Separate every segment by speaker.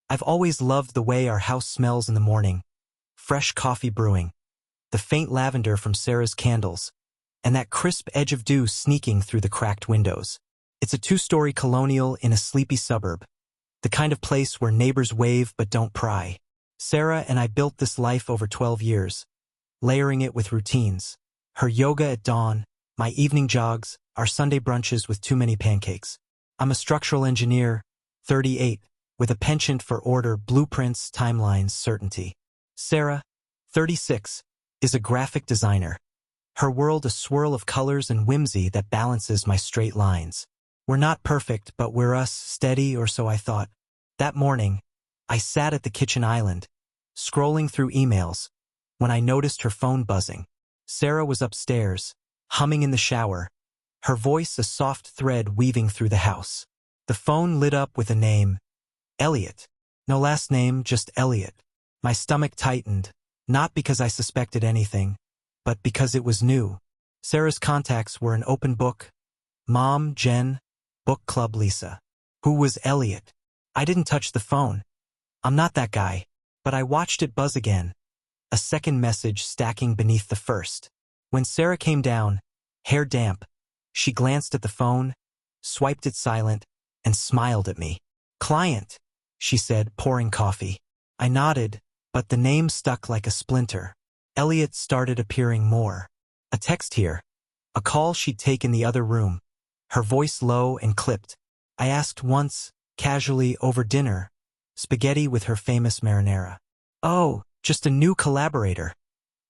Speaker 1: I've always loved the way our house smells in the morning, fresh coffee brewing, the faint lavender from Sarah's candles, and that crisp edge of dew sneaking through the cracked windows. It's a two-story colonial in a sleepy suburb, the kind of place where neighbors wave but don't pry. Sarah and I built this life over 12 years, layering it with routines. Her yoga at dawn, my evening jogs, our Sunday brunches with too many pancakes. I'm a structural engineer, 38, with a penchant for order, blueprints, timelines, certainty. Sarah, 36, is a graphic designer. Her world a swirl of colors and whimsy that balances my straight lines. We're not perfect, but we're us, steady, or so I thought. That morning, I sat at the kitchen island, scrolling through emails, when I noticed her phone buzzing. Sarah was upstairs, humming in the shower, her voice a soft thread weaving through the house. The phone lit up with a name, Elliot. No last name, just Elliot. My stomach tightened, not because I suspected anything, but because it was new. Sarah's contacts were an open book. Mom, Jen, book club Lisa. Who was Elliot? I didn't touch the phone. I'm not that guy. But I watched it buzz again, a second message stacking beneath the first. When Sarah came down, hair damp, she glanced at the phone, swiped it silent, and smiled at me. Client, she said, pouring coffee. I nodded, but the name stuck like a splinter. Elliot started appearing more. A text here, a call she'd taken the other room, her voice low and clipped. I asked once, casually over dinner, spaghetti with her famous marinara. Oh, just a new collaborator,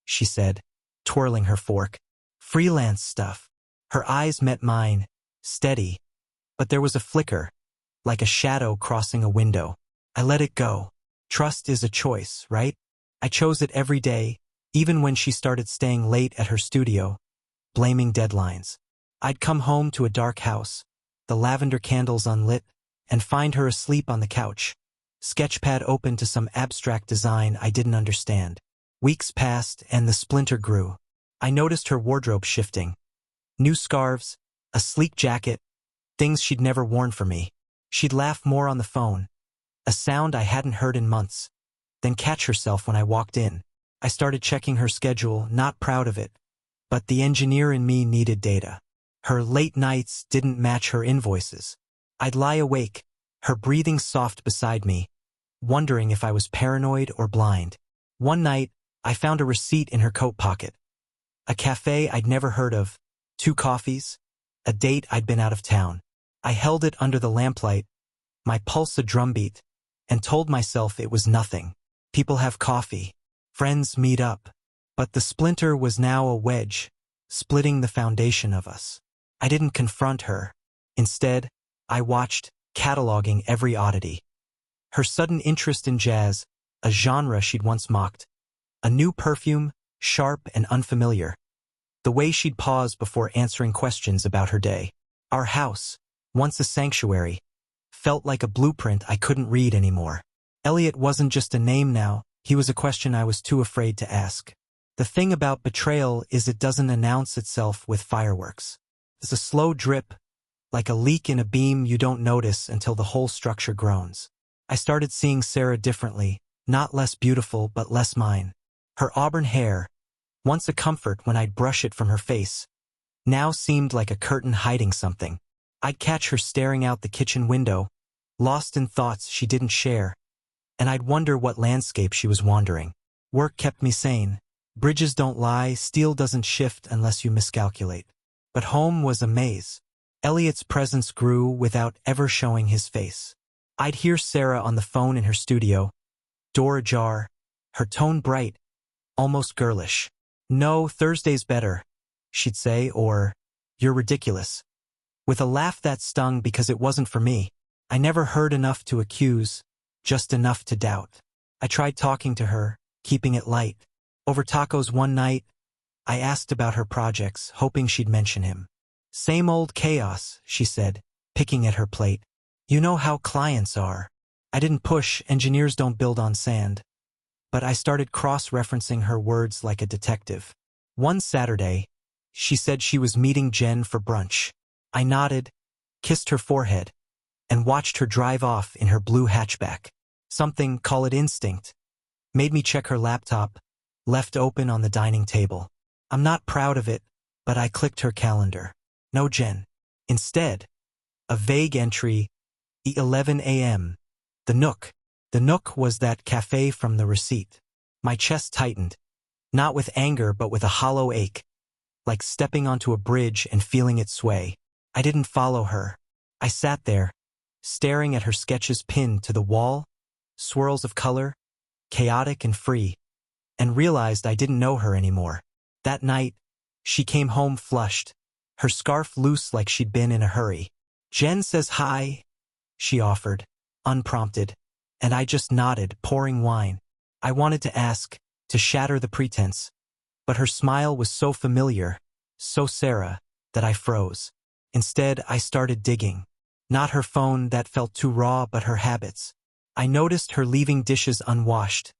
Speaker 1: she said, twirling her fork. Freelance stuff. Her eyes met mine, steady, but there was a flicker, like a shadow crossing a window. I let it go. Trust is a choice, right? I chose it every day, even when she started staying late at her studio, blaming deadlines. I'd come home to a dark house, the lavender candles unlit, and find her asleep on the couch, sketchpad open to some abstract design I didn't understand. Weeks passed and the splinter grew. I noticed her wardrobe shifting. New scarves, a sleek jacket, things she'd never worn for me. She'd laugh more on the phone, a sound I hadn't heard in months, then catch herself when I walked in. I started checking her schedule, not proud of it, but the engineer in me needed data. Her late nights didn't match her invoices. I'd lie awake, her breathing soft beside me, wondering if I was paranoid or blind. One night, I found a receipt in her coat pocket. A cafe I'd never heard of, 2 coffees, a date I'd been out of town. I held it under the lamplight, my pulse a drumbeat, and told myself it was nothing. People have coffee. Friends meet up. But the splinter was now a wedge, splitting the foundation of us. I didn't confront her. Instead, I watched, cataloging every oddity. Her sudden interest in jazz, a genre she'd once mocked. A new perfume, sharp and unfamiliar. The way she'd pause before answering questions about her day. Our house, once a sanctuary, felt like a blueprint I couldn't read anymore. Elliot wasn't just a name now, he was a question I was too afraid to ask. The thing about betrayal is it doesn't announce itself with fireworks. It's a slow drip, like a leak in a beam you don't notice until the whole structure groans. I started seeing Sarah differently, not less beautiful but less mine. Her auburn hair, once a comfort when I'd brush it from her face, now seemed like a curtain hiding something. I'd catch her staring out the kitchen window, lost in thoughts she didn't share, and I'd wonder what landscape she was wandering. Work kept me sane. Bridges don't lie, steel doesn't shift unless you miscalculate. But home was a maze. Elliot's presence grew without ever showing his face. I'd hear Sarah on the phone in her studio, door ajar, her tone bright, almost girlish. No, Thursday's better, she'd say, or, you're ridiculous. With a laugh that stung because it wasn't for me. I never heard enough to accuse, just enough to doubt. I tried talking to her, keeping it light. Over tacos one night, I asked about her projects, hoping she'd mention him. Same old chaos, she said, picking at her plate. You know how clients are. I didn't push, engineers don't build on sand. But I started cross-referencing her words like a detective. One Saturday, she said she was meeting Jen for brunch. I nodded, kissed her forehead, and watched her drive off in her blue hatchback. Something, call it instinct, made me check her laptop, left open on the dining table. I'm not proud of it, but I clicked her calendar. No Jen. Instead, a vague entry, 11 a.m. The Nook. The Nook was that cafe from the receipt. My chest tightened, not with anger but with a hollow ache, like stepping onto a bridge and feeling it sway. I didn't follow her. I sat there, staring at her sketches pinned to the wall, swirls of color, chaotic and free, and realized I didn't know her anymore. That night, she came home flushed, her scarf loose like she'd been in a hurry. Jen says hi, she offered, unprompted, and I just nodded, pouring wine. I wanted to ask, to shatter the pretense, but her smile was so familiar, so Sarah, that I froze. Instead, I started digging. Not her phone, that felt too raw, but her habits. I noticed her leaving dishes unwashed,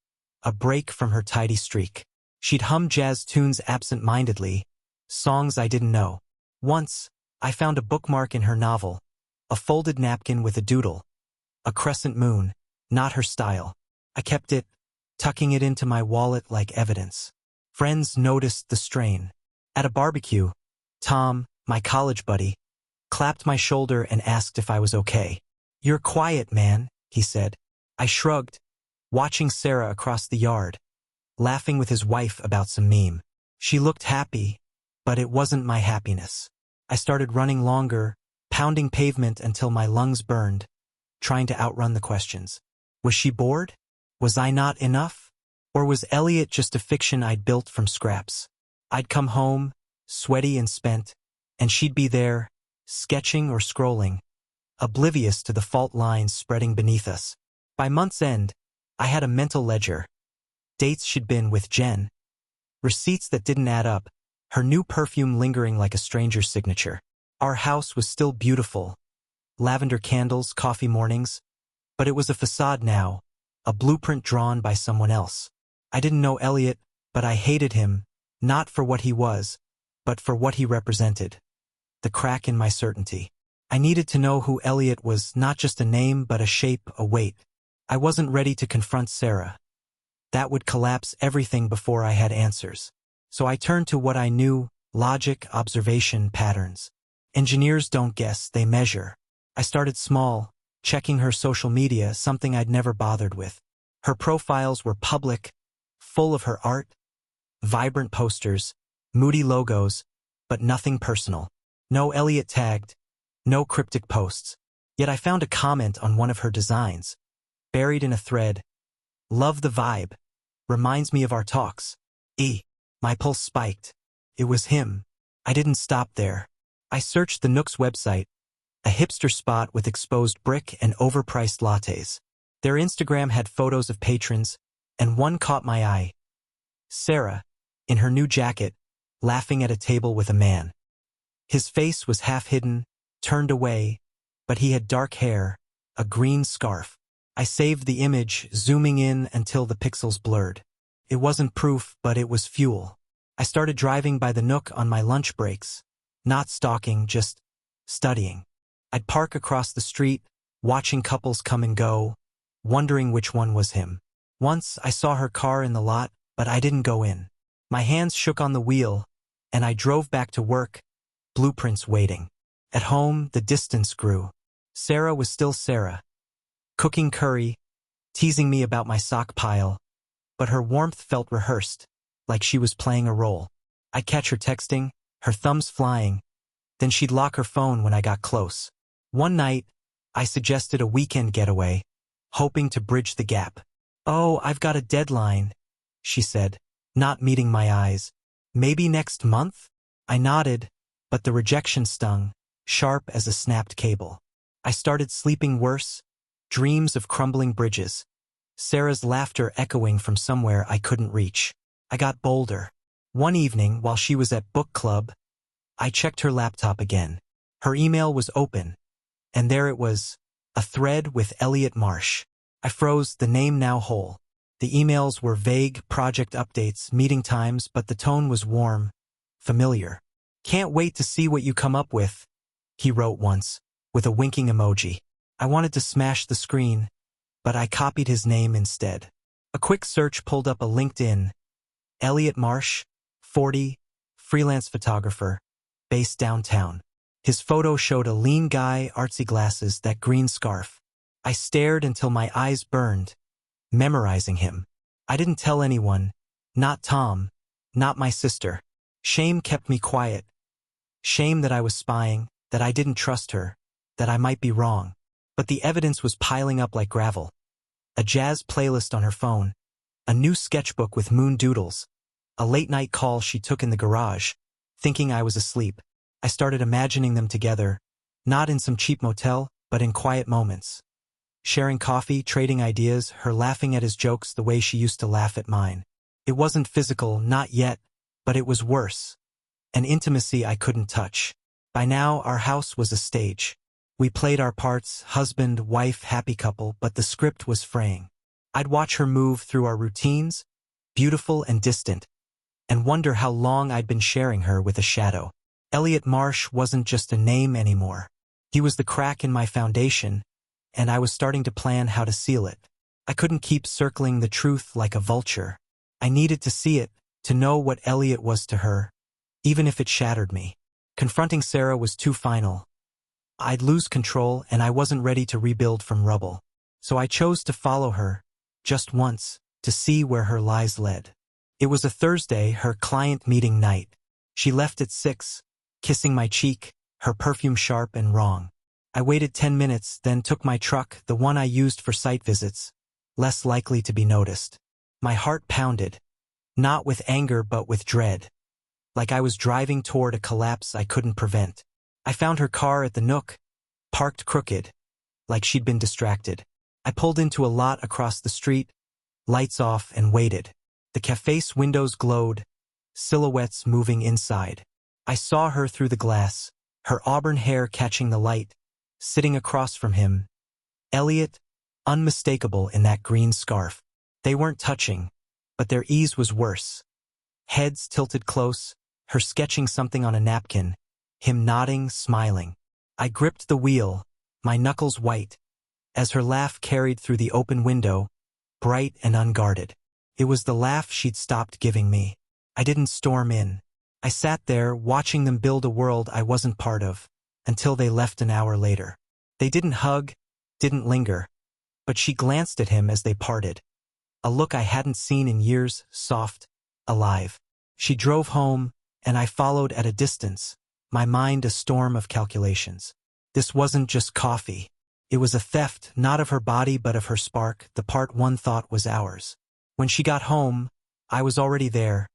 Speaker 1: a break from her tidy streak. She'd hum jazz tunes absent-mindedly, songs I didn't know. Once, I found a bookmark in her novel, a folded napkin with a doodle, a crescent moon, not her style. I kept it, tucking it into my wallet like evidence. Friends noticed the strain. At a barbecue, Tom, my college buddy, clapped my shoulder and asked if I was okay. "You're quiet, man," he said. I shrugged, watching Sarah across the yard, laughing with his wife about some meme. She looked happy, but it wasn't my happiness. I started running longer, pounding pavement until my lungs burned, trying to outrun the questions. Was she bored? Was I not enough? Or was Elliot just a fiction I'd built from scraps? I'd come home, sweaty and spent, and she'd be there, sketching or scrolling, oblivious to the fault lines spreading beneath us. By month's end, I had a mental ledger. Dates she'd been with Jen, receipts that didn't add up, her new perfume lingering like a stranger's signature. Our house was still beautiful, lavender candles, coffee mornings, but it was a facade now, a blueprint drawn by someone else. I didn't know Elliot, but I hated him, not for what he was, but for what he represented. The crack in my certainty. I needed to know who Elliot was, not just a name but a shape, a weight. I wasn't ready to confront Sarah. That would collapse everything before I had answers. So I turned to what I knew, logic, observation, patterns. Engineers don't guess, they measure. I started small, checking her social media, something I'd never bothered with. Her profiles were public, full of her art, vibrant posters, moody logos, but nothing personal. No Elliot tagged, no cryptic posts. Yet I found a comment on one of her designs, buried in a thread. "Love the vibe. Reminds me of our talks." My pulse spiked. It was him. I didn't stop there. I searched the Nook's website, a hipster spot with exposed brick and overpriced lattes. Their Instagram had photos of patrons, and one caught my eye. Sarah, in her new jacket, laughing at a table with a man. His face was half hidden, turned away, but he had dark hair, a green scarf. I saved the image, zooming in until the pixels blurred. It wasn't proof, but it was fuel. I started driving by the Nook on my lunch breaks, not stalking, just studying. I'd park across the street, watching couples come and go, wondering which one was him. Once I saw her car in the lot, but I didn't go in. My hands shook on the wheel, and I drove back to work, blueprints waiting. At home, the distance grew. Sarah was still Sarah, cooking curry, teasing me about my sock pile, but her warmth felt rehearsed, like she was playing a role. I'd catch her texting, her thumbs flying, then she'd lock her phone when I got close. One night, I suggested a weekend getaway, hoping to bridge the gap. "Oh, I've got a deadline," she said, not meeting my eyes. "Maybe next month?" I nodded, but the rejection stung, sharp as a snapped cable. I started sleeping worse, dreams of crumbling bridges, Sarah's laughter echoing from somewhere I couldn't reach. I got bolder. One evening, while she was at book club, I checked her laptop again. Her email was open, and there it was, a thread with Elliot Marsh. I froze, the name now whole. The emails were vague, project updates, meeting times, but the tone was warm, familiar. "Can't wait to see what you come up with," he wrote once, with a winking emoji. I wanted to smash the screen, but I copied his name instead. A quick search pulled up a LinkedIn. Elliot Marsh, 40, freelance photographer, based downtown. His photo showed a lean guy, artsy glasses, that green scarf. I stared until my eyes burned, memorizing him. I didn't tell anyone, not Tom, not my sister. Shame kept me quiet. Shame that I was spying, that I didn't trust her, that I might be wrong. But the evidence was piling up like gravel. A jazz playlist on her phone, a new sketchbook with moon doodles, a late-night call she took in the garage, thinking I was asleep. I started imagining them together, not in some cheap motel, but in quiet moments. Sharing coffee, trading ideas, her laughing at his jokes the way she used to laugh at mine. It wasn't physical, not yet, but it was worse. An intimacy I couldn't touch. By now, our house was a stage. We played our parts, husband, wife, happy couple, but the script was fraying. I'd watch her move through our routines, beautiful and distant, and wonder how long I'd been sharing her with a shadow. Elliot Marsh wasn't just a name anymore. He was the crack in my foundation, and I was starting to plan how to seal it. I couldn't keep circling the truth like a vulture. I needed to see it, to know what Elliot was to her, even if it shattered me. Confronting Sarah was too final. I'd lose control, and I wasn't ready to rebuild from rubble. So I chose to follow her, just once, to see where her lies led. It was a Thursday, her client meeting night. She left at 6, kissing my cheek, her perfume sharp and wrong. I waited 10 minutes, then took my truck, the one I used for site visits, less likely to be noticed. My heart pounded, not with anger but with dread, like I was driving toward a collapse I couldn't prevent. I found her car at the Nook, parked crooked, like she'd been distracted. I pulled into a lot across the street, lights off, and waited. The cafe's windows glowed, silhouettes moving inside. I saw her through the glass, her auburn hair catching the light, sitting across from him. Elliot, unmistakable in that green scarf. They weren't touching, but their ease was worse. Heads tilted close, her sketching something on a napkin, him nodding, smiling. I gripped the wheel, my knuckles white, as her laugh carried through the open window, bright and unguarded. It was the laugh she'd stopped giving me. I didn't storm in. I sat there, watching them build a world I wasn't part of, until they left an hour later. They didn't hug, didn't linger, but she glanced at him as they parted. A look I hadn't seen in years, soft, alive. She drove home, and I followed at a distance, my mind a storm of calculations. This wasn't just coffee. It was a theft, not of her body but of her spark, the part one thought was ours. When she got home, I was already there,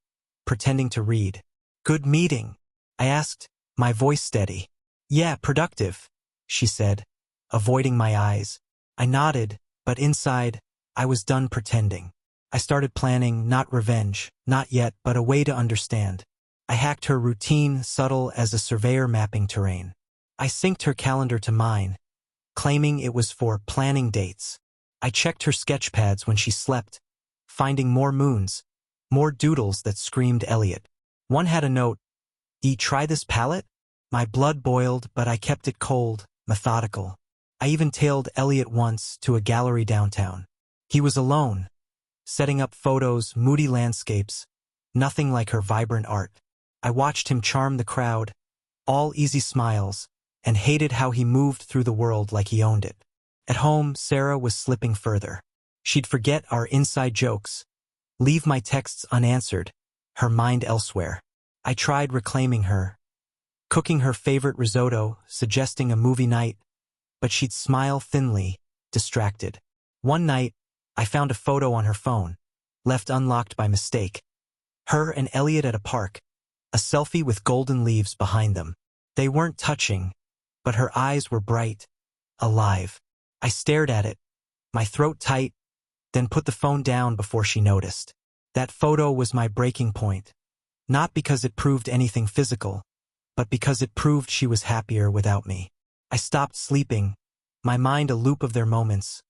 Speaker 1: pretending to read. "Good meeting?" I asked, my voice steady. "Yeah, productive," she said, avoiding my eyes. I nodded, but inside, I was done pretending. I started planning, not revenge, not yet, but a way to understand. I hacked her routine, subtle as a surveyor mapping terrain. I synced her calendar to mine, claiming it was for planning dates. I checked her sketch pads when she slept, finding more moons, more doodles that screamed Elliot. One had a note, "Try this palette?" My blood boiled, but I kept it cold, methodical. I even tailed Elliot once to a gallery downtown. He was alone, setting up photos, moody landscapes, nothing like her vibrant art. I watched him charm the crowd, all easy smiles, and hated how he moved through the world like he owned it. At home, Sarah was slipping further. She'd forget our inside jokes, leave my texts unanswered, her mind elsewhere. I tried reclaiming her, cooking her favorite risotto, suggesting a movie night, but she'd smile thinly, distracted. One night, I found a photo on her phone, left unlocked by mistake. Her and Elliot at a park, a selfie with golden leaves behind them. They weren't touching, but her eyes were bright, alive. I stared at it, my throat tight, then put the phone down before she noticed. That photo was my breaking point, not because it proved anything physical, but because it proved she was happier without me. I stopped sleeping, my mind a loop of their moments.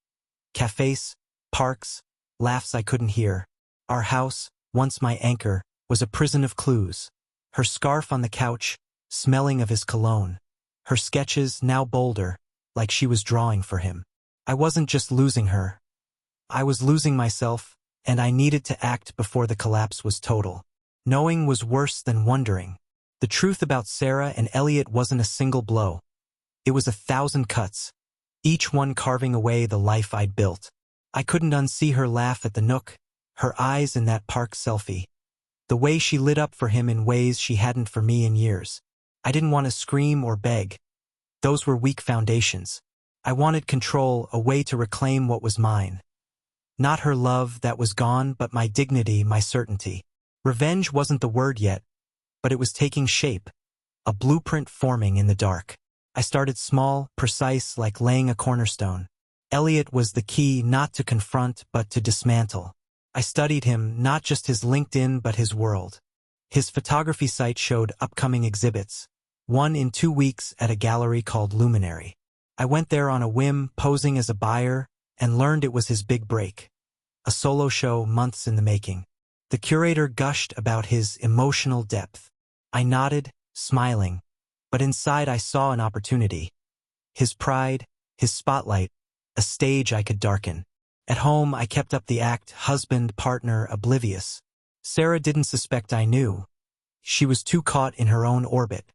Speaker 1: Cafes, parks, laughs I couldn't hear. Our house, once my anchor, was a prison of clues. Her scarf on the couch, smelling of his cologne. Her sketches, now bolder, like she was drawing for him. I wasn't just losing her, I was losing myself, and I needed to act before the collapse was total. Knowing was worse than wondering. The truth about Sarah and Elliot wasn't a single blow. It was 1,000 cuts, each one carving away the life I'd built. I couldn't unsee her laugh at the Nook, her eyes in that park selfie. The way she lit up for him in ways she hadn't for me in years. I didn't want to scream or beg. Those were weak foundations. I wanted control, a way to reclaim what was mine. Not her love that was gone, but my dignity, my certainty. Revenge wasn't the word yet, but it was taking shape, a blueprint forming in the dark. I started small, precise, like laying a cornerstone. Elliot was the key, not to confront, but to dismantle. I studied him, not just his LinkedIn, but his world. His photography site showed upcoming exhibits, one in 2 weeks at a gallery called Luminary. I went there on a whim, posing as a buyer, and learned it was his big break. A solo show months in the making. The curator gushed about his emotional depth. I nodded, smiling, but inside I saw an opportunity. His pride, his spotlight, a stage I could darken. At home, I kept up the act, husband, partner, oblivious. Sarah didn't suspect I knew. She was too caught in her own orbit.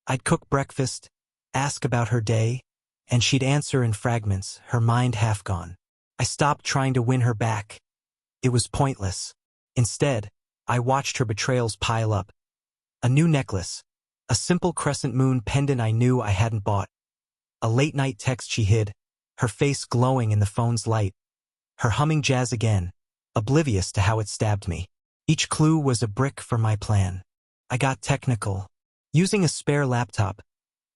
Speaker 1: I'd cook breakfast, ask about her day, and she'd answer in fragments, her mind half gone. I stopped trying to win her back. It was pointless. Instead, I watched her betrayals pile up. A new necklace, a simple crescent moon pendant I knew I hadn't bought. A late-night text she hid, her face glowing in the phone's light. Her humming jazz again, oblivious to how it stabbed me. Each clue was a brick for my plan. I got technical. Using a spare laptop,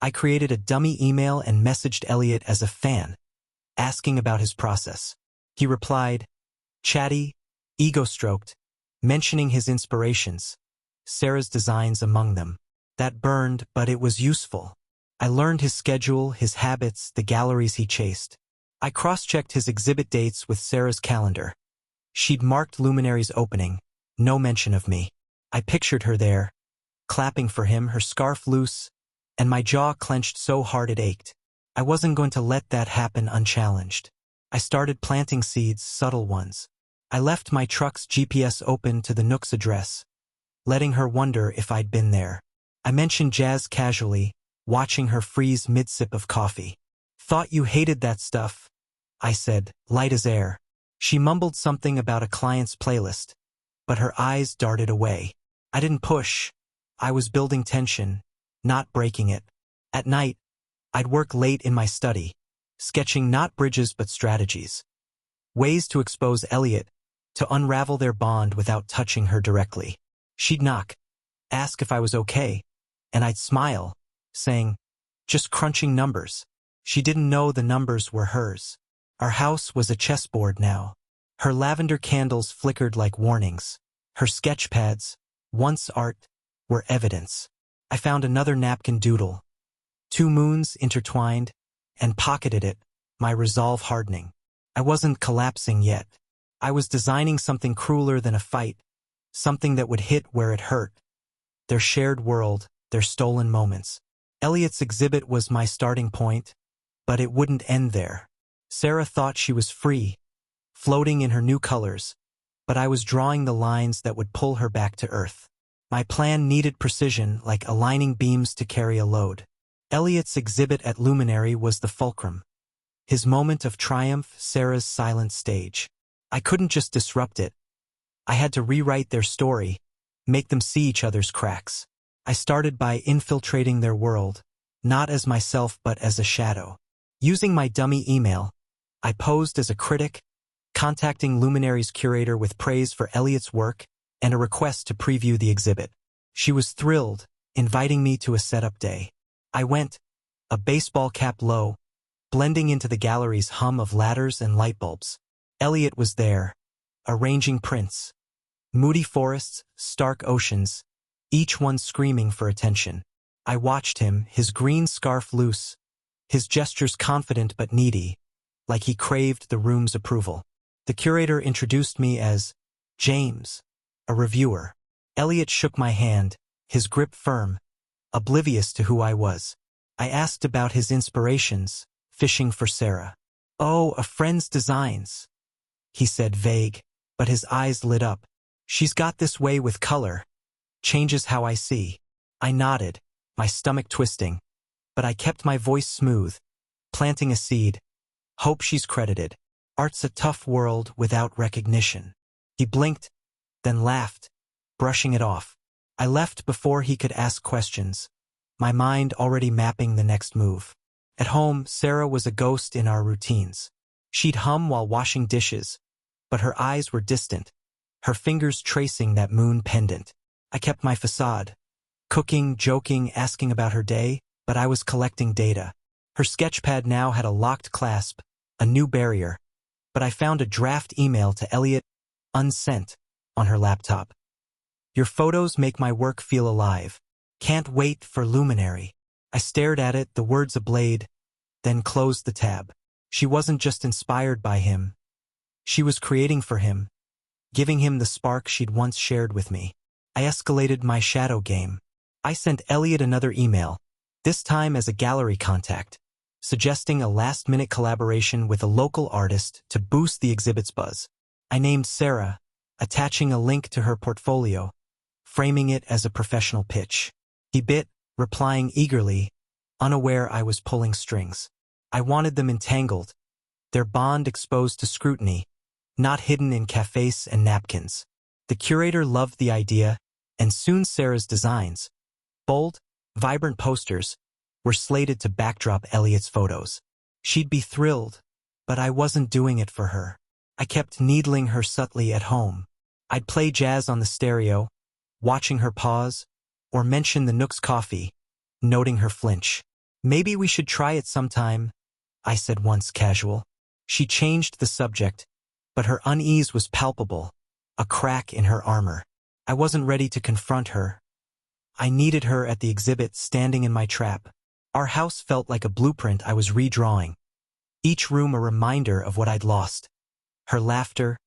Speaker 1: I created a dummy email and messaged Elliot as a fan, asking about his process. He replied, chatty, ego-stroked, mentioning his inspirations, Sarah's designs among them. That burned, but it was useful. I learned his schedule, his habits, the galleries he chased. I cross-checked his exhibit dates with Sarah's calendar. She'd marked Luminary's opening, no mention of me. I pictured her there, clapping for him, her scarf loose, and my jaw clenched so hard it ached. I wasn't going to let that happen unchallenged. I started planting seeds, subtle ones. I left my truck's GPS open to the Nook's address, letting her wonder if I'd been there. I mentioned jazz casually, watching her freeze mid-sip of coffee. Thought you hated that stuff, I said, light as air. She mumbled something about a client's playlist, but her eyes darted away. I didn't push. I was building tension, not breaking it. At night, I'd work late in my study, sketching not bridges but strategies. Ways to expose Elliot, to unravel their bond without touching her directly. She'd knock, ask if I was okay, and I'd smile, saying, just crunching numbers. She didn't know the numbers were hers. Our house was a chessboard now. Her lavender candles flickered like warnings. Her sketch pads, once art, were evidence. I found another napkin doodle, 2 moons intertwined, and pocketed it, my resolve hardening. I wasn't collapsing yet. I was designing something crueler than a fight, something that would hit where it hurt. Their shared world, their stolen moments. Elliot's exhibit was my starting point, but it wouldn't end there. Sarah thought she was free, floating in her new colors, but I was drawing the lines that would pull her back to earth. My plan needed precision, like aligning beams to carry a load. Elliot's exhibit at Luminary was the fulcrum. His moment of triumph, Sarah's silent stage. I couldn't just disrupt it. I had to rewrite their story, make them see each other's cracks. I started by infiltrating their world, not as myself but as a shadow. Using my dummy email, I posed as a critic, contacting Luminary's curator with praise for Elliot's work and a request to preview the exhibit. She was thrilled, inviting me to a setup day. I went, a baseball cap low, blending into the gallery's hum of ladders and light bulbs. Elliot was there, arranging prints. Moody forests, stark oceans, each one screaming for attention. I watched him, his green scarf loose, his gestures confident but needy, like he craved the room's approval. The curator introduced me as James, a reviewer. Elliot shook my hand, his grip firm, oblivious to who I was. I asked about his inspirations, fishing for Sarah. Oh, a friend's designs. he said, vague, but his eyes lit up. She's got this way with color. Changes how I see. I nodded, my stomach twisting, but I kept my voice smooth, planting a seed. Hope she's credited. Art's a tough world without recognition. He blinked, then laughed, brushing it off. I left before he could ask questions, my mind already mapping the next move. At home, Sarah was a ghost in our routines. She'd hum while washing dishes, but her eyes were distant, her fingers tracing that moon pendant. I kept my facade, cooking, joking, asking about her day, but I was collecting data. Her sketchpad now had a locked clasp, a new barrier, but I found a draft email to Elliot, unsent, on her laptop. Your photos make my work feel alive. Can't wait for Luminary. I stared at it, the words ablaze, then closed the tab. She wasn't just inspired by him. She was creating for him, giving him the spark she'd once shared with me. I escalated my shadow game. I sent Elliot another email, this time as a gallery contact, suggesting a last-minute collaboration with a local artist to boost the exhibit's buzz. I named Sarah, attaching a link to her portfolio, framing it as a professional pitch. He bit, replying eagerly, unaware I was pulling strings. I wanted them entangled, their bond exposed to scrutiny, not hidden in cafes and napkins. The curator loved the idea, and soon Sarah's designs, bold, vibrant posters, were slated to backdrop Elliot's photos. She'd be thrilled, but I wasn't doing it for her. I kept needling her subtly at home. I'd play jazz on the stereo, watching her pause, or mention the Nook's coffee, noting her flinch. Maybe we should try it sometime, I said once casual. She changed the subject, but her unease was palpable, a crack in her armor. I wasn't ready to confront her. I needed her at the exhibit, standing in my trap. Our house felt like a blueprint I was redrawing, each room a reminder of what I'd lost. Her laughter,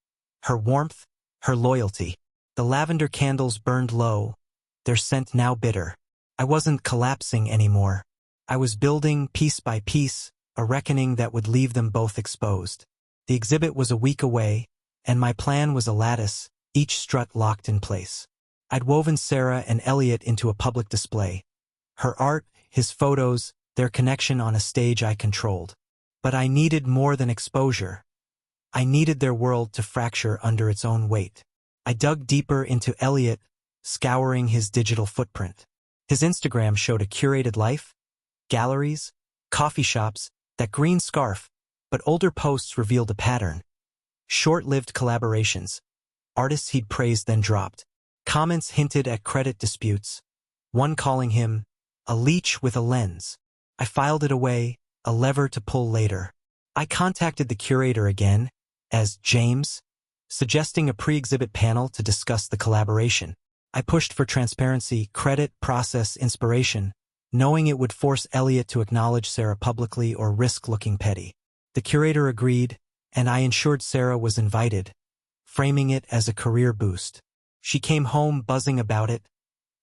Speaker 1: her warmth, her loyalty. The lavender candles burned low, their scent now bitter. I wasn't collapsing anymore. I was building, piece by piece, a reckoning that would leave them both exposed. The exhibit was a week away, and my plan was a lattice, each strut locked in place. I'd woven Sarah and Elliot into a public display. Her art, his photos, their connection on a stage I controlled. But I needed more than exposure. I needed their world to fracture under its own weight. I dug deeper into Elliot, scouring his digital footprint. His Instagram showed a curated life, galleries, coffee shops, that green scarf, but older posts revealed a pattern. Short-lived collaborations. Artists he'd praised then dropped. Comments hinted at credit disputes, one calling him a leech with a lens. I filed it away, a lever to pull later. I contacted the curator again, as James, suggesting a pre-exhibit panel to discuss the collaboration. I pushed for transparency, credit, process, inspiration, knowing it would force Elliot to acknowledge Sarah publicly or risk looking petty. The curator agreed, and I ensured Sarah was invited, framing it as a career boost. She came home buzzing about it,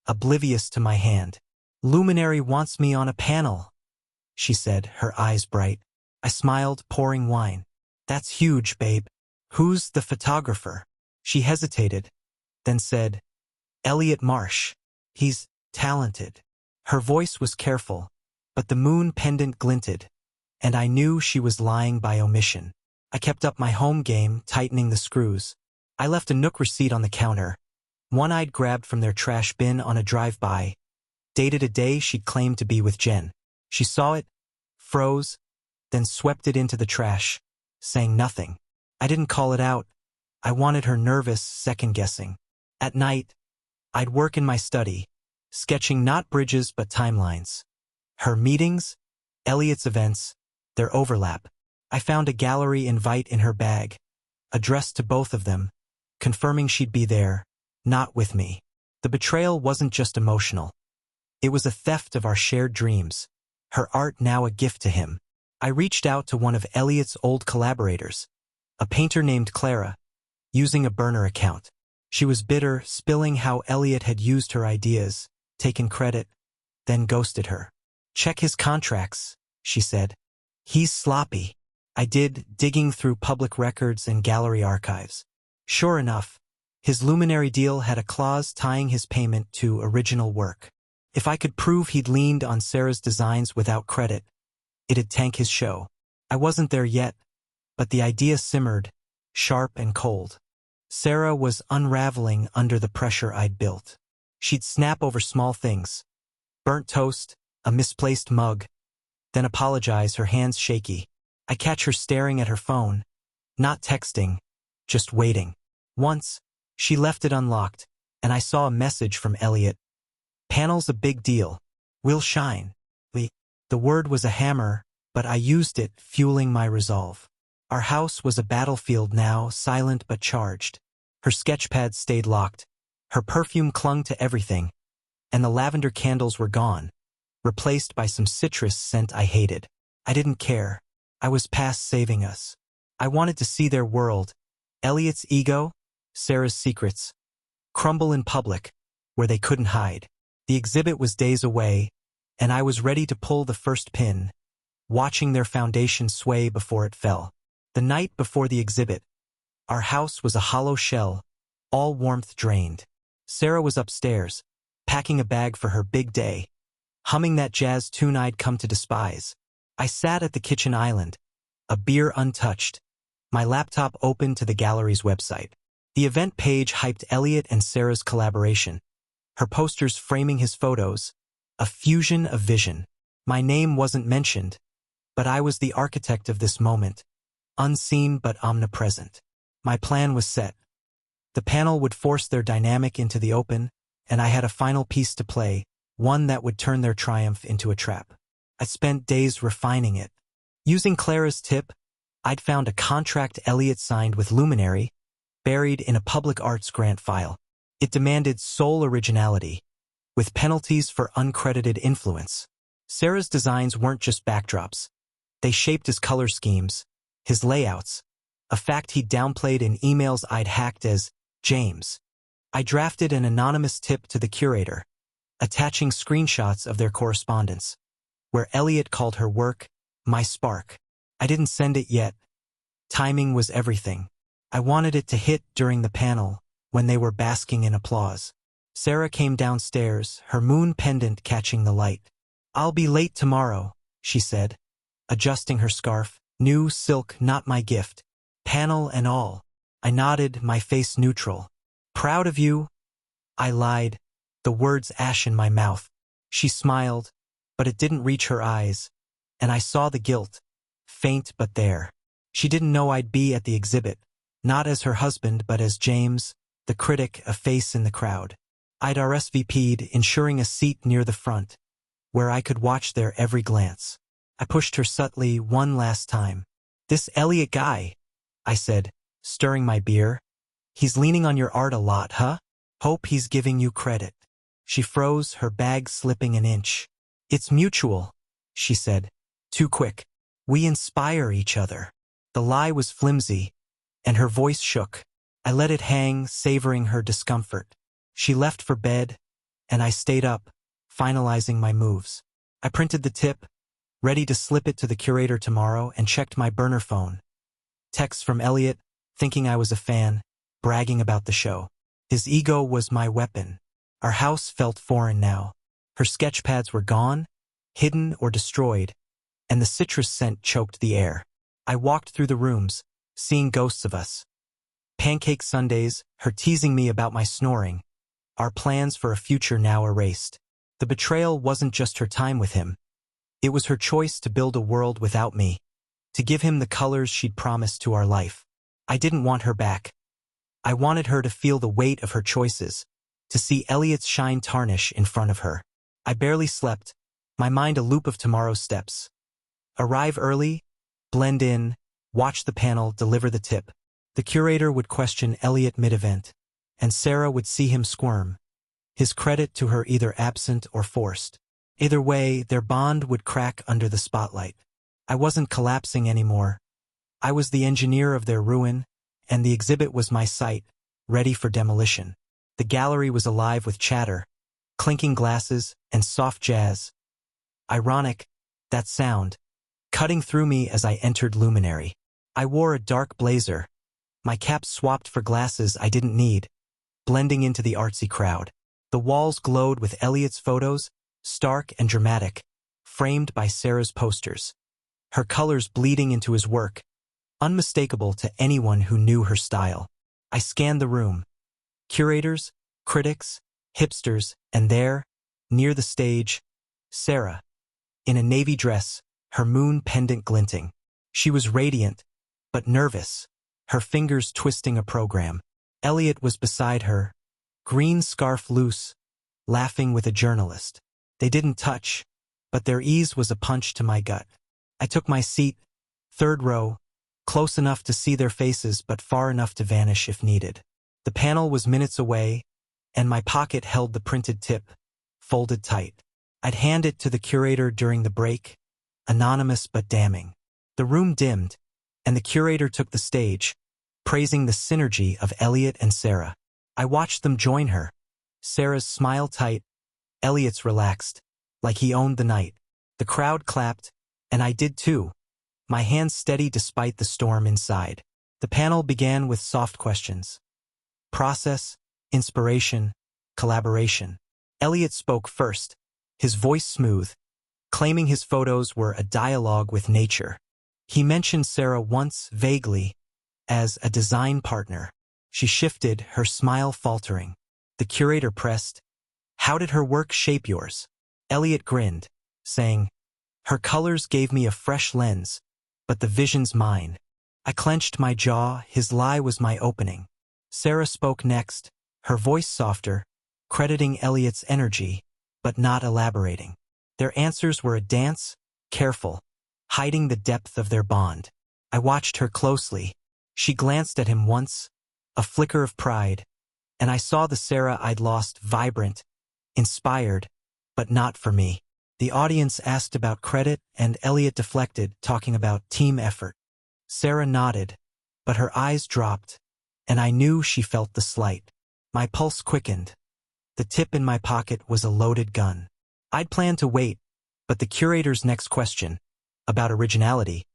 Speaker 1: oblivious to my hand. Luminary wants me on a panel, she said, her eyes bright. I smiled, pouring wine. That's huge, babe. Who's the photographer? She hesitated, then said, Elliot Marsh. He's talented. Her voice was careful, but the moon pendant glinted, and I knew she was lying by omission. I kept up my home game, tightening the screws. I left a Nook receipt on the counter, one I'd grabbed from their trash bin on a drive-by, dated a day she'd claimed to be with Jen. She saw it, froze, then swept it into the trash, saying nothing. I didn't call it out. I wanted her nervous, second-guessing. At night, I'd work in my study, sketching not bridges but timelines. Her meetings, Elliot's events, their overlap. I found a gallery invite in her bag, addressed to both of them, confirming she'd be there, not with me. The betrayal wasn't just emotional. It was a theft of our shared dreams, her art now a gift to him. I reached out to one of Elliot's old collaborators, a painter named Clara, using a burner account. She was bitter, spilling how Elliot had used her ideas, taken credit, then ghosted her. Check his contracts, she said. He's sloppy. I did, digging through public records and gallery archives. Sure enough, his Luminary deal had a clause tying his payment to original work. If I could prove he'd leaned on Sarah's designs without credit, it'd tank his show. I wasn't there yet, but the idea simmered, sharp and cold. Sarah was unraveling under the pressure I'd built. She'd snap over small things. Burnt toast, a misplaced mug, then apologize, her hands shaky. I catch her staring at her phone, not texting, just waiting. Once, she left it unlocked, and I saw a message from Elliot. "Panel's a big deal. We'll shine." The word was a hammer, but I used it, fueling my resolve. Our house was a battlefield now, silent but charged. Her sketchpad stayed locked. Her perfume clung to everything, and the lavender candles were gone, replaced by some citrus scent I hated. I didn't care. I was past saving us. I wanted to see their world, Elliot's ego, Sarah's secrets, crumble in public, where they couldn't hide. The exhibit was days away, and I was ready to pull the first pin, watching their foundation sway before it fell. The night before the exhibit, our house was a hollow shell, all warmth drained. Sarah was upstairs, packing a bag for her big day, humming that jazz tune I'd come to despise. I sat at the kitchen island, a beer untouched, my laptop open to the gallery's website. The event page hyped Elliot and Sarah's collaboration, her posters framing his photos, a fusion of vision. My name wasn't mentioned, but I was the architect of this moment, unseen but omnipresent. My plan was set. The panel would force their dynamic into the open, and I had a final piece to play, one that would turn their triumph into a trap. I spent days refining it. Using Clara's tip, I'd found a contract Elliot signed with Luminary, buried in a public arts grant file. It demanded sole originality, with penalties for uncredited influence. Sarah's designs weren't just backdrops. They shaped his color schemes, his layouts, a fact he'd downplayed in emails I'd hacked as James. I drafted an anonymous tip to the curator, attaching screenshots of their correspondence, where Elliot called her work my spark. I didn't send it yet. Timing was everything. I wanted it to hit during the panel, when they were basking in applause. Sarah came downstairs, her moon pendant catching the light. "I'll be late tomorrow," she said, adjusting her scarf. New silk, not my gift. Panel and all. I nodded, my face neutral. "Proud of you." I lied, the words ash in my mouth. She smiled, but it didn't reach her eyes, and I saw the guilt, faint but there. She didn't know I'd be at the exhibit, not as her husband but as James, the critic, a face in the crowd. I'd RSVP'd, ensuring a seat near the front, where I could watch their every glance. I pushed her subtly one last time. "This Elliot guy," I said, stirring my beer. "He's leaning on your art a lot, huh? Hope he's giving you credit." She froze, her bag slipping an inch. "It's mutual," she said. Too quick. "We inspire each other." The lie was flimsy, and her voice shook. I let it hang, savoring her discomfort. She left for bed, and I stayed up, finalizing my moves. I printed the tip, ready to slip it to the curator tomorrow, and checked my burner phone. Text from Elliot, thinking I was a fan, bragging about the show. His ego was my weapon. Our house felt foreign now. Her sketchpads were gone, hidden or destroyed, and the citrus scent choked the air. I walked through the rooms, seeing ghosts of us. Pancake Sundays, her teasing me about my snoring, our plans for a future now erased. The betrayal wasn't just her time with him. It was her choice to build a world without me, to give him the colors she'd promised to our life. I didn't want her back. I wanted her to feel the weight of her choices, to see Elliot's shine tarnish in front of her. I barely slept, my mind a loop of tomorrow's steps. Arrive early, blend in, watch the panel, deliver the tip. The curator would question Elliot mid-event, and Sarah would see him squirm, his credit to her either absent or forced. Either way, their bond would crack under the spotlight. I wasn't collapsing anymore. I was the engineer of their ruin, and the exhibit was my site, ready for demolition. The gallery was alive with chatter, clinking glasses, and soft jazz. Ironic, that sound, cutting through me as I entered Luminary. I wore a dark blazer, my cap swapped for glasses I didn't need, blending into the artsy crowd. The walls glowed with Elliot's photos, stark and dramatic, framed by Sarah's posters. Her colors bleeding into his work, unmistakable to anyone who knew her style. I scanned the room. Curators, critics, hipsters, and there, near the stage, Sarah, in a navy dress, her moon pendant glinting. She was radiant, but nervous, her fingers twisting a program. Elliot was beside her, green scarf loose, laughing with a journalist. They didn't touch, but their ease was a punch to my gut. I took my seat, third row, close enough to see their faces but far enough to vanish if needed. The panel was minutes away, and my pocket held the printed tip, folded tight. I'd hand it to the curator during the break, anonymous but damning. The room dimmed, and the curator took the stage, praising the synergy of Elliot and Sarah. I watched them join her. Sarah's smile tight, Elliot's relaxed, like he owned the night. The crowd clapped, and I did too, my hands steady despite the storm inside. The panel began with soft questions. Process, inspiration, collaboration. Elliot spoke first, his voice smooth, claiming his photos were a dialogue with nature. He mentioned Sarah once, vaguely, as a design partner. She shifted, her smile faltering. The curator pressed, "How did her work shape yours?" Elliot grinned, saying, "Her colors gave me a fresh lens, but the vision's mine." I clenched my jaw, his lie was my opening. Sarah spoke next, her voice softer, crediting Elliot's energy, but not elaborating. Their answers were a dance, careful, hiding the depth of their bond. I watched her closely. She glanced at him once, a flicker of pride, and I saw the Sarah I'd lost vibrant, inspired, but not for me. The audience asked about credit, and Elliot deflected, talking about team effort. Sarah nodded, but her eyes dropped, and I knew she felt the slight. My pulse quickened. The tip in my pocket was a loaded gun. I'd planned to wait, but the curator's next question, about originality,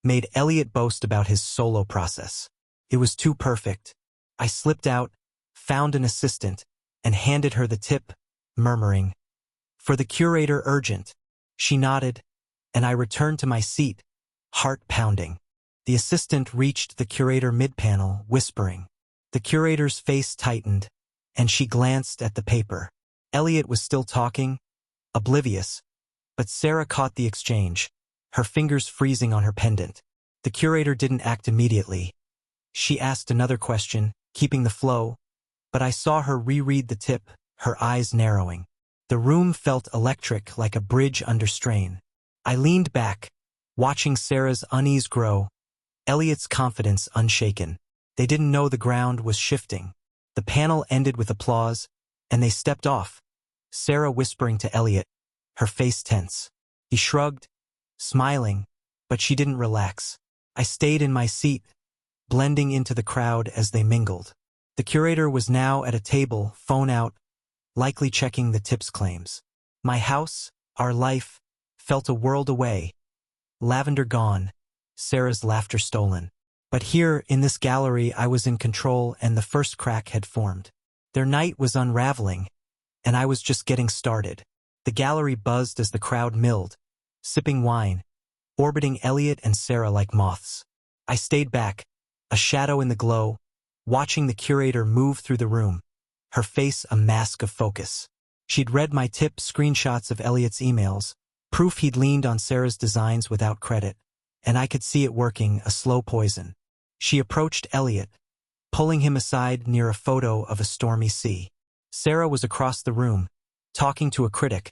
Speaker 1: made Elliot boast about his solo process. It was too perfect. I slipped out, found an assistant, and handed her the tip, murmuring, "For the curator, urgent." She nodded, and I returned to my seat, heart pounding. The assistant reached the curator mid-panel, whispering. The curator's face tightened, and she glanced at the paper. Elliot was still talking, oblivious, but Sarah caught the exchange, her fingers freezing on her pendant. The curator didn't act immediately. She asked another question, keeping the flow, but I saw her reread the tip, her eyes narrowing. The room felt electric, like a bridge under strain. I leaned back, watching Sarah's unease grow, Elliot's confidence unshaken. They didn't know the ground was shifting. The panel ended with applause, and they stepped off, Sarah whispering to Elliot, her face tense. He shrugged, smiling, but she didn't relax. I stayed in my seat, blending into the crowd as they mingled. The curator was now at a table, phone out, likely checking the tips claims. My house, our life, felt a world away. Lavender gone, Sarah's laughter stolen. But here, in this gallery, I was in control, and the first crack had formed. Their night was unraveling, and I was just getting started. The gallery buzzed as the crowd milled, sipping wine, orbiting Elliot and Sarah like moths. I stayed back, a shadow in the glow, watching the curator move through the room, her face a mask of focus. She'd read my tip, screenshots of Elliot's emails, proof he'd leaned on Sarah's designs without credit, and I could see it working, a slow poison. She approached Elliot, pulling him aside near a photo of a stormy sea. Sarah was across the room, talking to a critic,